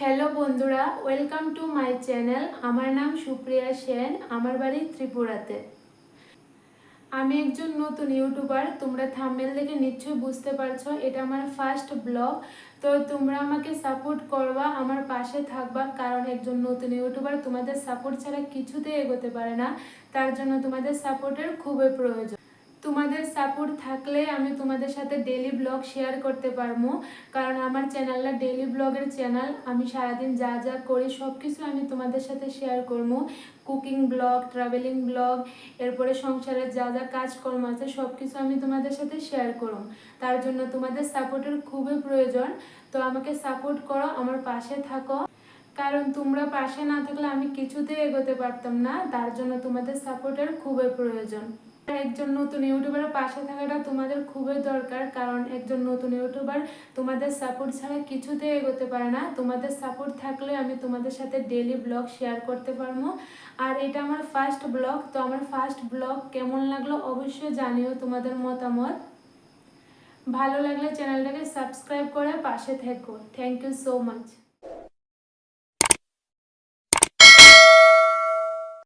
Hello বন্ধুরা, welcome to my channel. আমার নাম সুপ্রিয়া সেন, আমার বাড়ি ত্রিপুরাতে। আমি একজন নতুন ইউটিউবার। তোমরা থাম্বনেল দেখে নিশ্চয়ই বুঝতে পারছো এটা আমার ফার্স্ট ব্লগ। তো তোমরা আমাকে সাপোর্ট করবা, আমার পাশে থাকবা, কারণ একজন নতুন ইউটিউবার তোমাদের সাপোর্ট ছাড়া কিছুতেই এগোতে পারে না। তার জন্য তোমাদের সাপোর্টের খুবই প্রয়োজন। তোমাদের সাপোর্ট থাকলে আমি তোমাদের সাথে ডেইলি ব্লগ শেয়ার করতে পারবো, কারণ আমার চ্যানেলটা ডেইলি ব্লগের চ্যানেল। আমি সারাদিন যা যা করি সব কিছু আমি তোমাদের সাথে শেয়ার করবো। কুকিং ব্লগ, ট্রাভেলিং ব্লগ, এরপরে সংসারের যা যা কাজকর্ম আছে সব কিছু আমি তোমাদের সাথে শেয়ার করব। তার জন্য তোমাদের সাপোর্টের খুবই প্রয়োজন। তো আমাকে সাপোর্ট করো, আমার পাশে থাকো, কারণ তোমরা পাশে না থাকলে আমি কিছুতেই এগোতে পারতাম না। তার জন্য তোমাদের সাপোর্টের খুবই প্রয়োজন। একজন নতুন ইউটিউবারের পাশে থাকাটা তোমাদের খুবই দরকার, কারণ একজন নতুন ইউটিউবার তোমাদের সাপোর্ট ছাড়া কিছুতেই এগোতে পারে না। তোমাদের সাপোর্ট থাকলে আমি তোমাদের সাথে ডেইলি ব্লগ শেয়ার করতে পারবো। আর এটা আমার ফার্স্ট ব্লগ। তো আমার ফার্স্ট ব্লগ কেমন লাগলো অবশ্যই জানিও তোমাদের মতামত। ভালো লাগলে চ্যানেলটাকে সাবস্ক্রাইব করে পাশে থেকো। Thank you so much.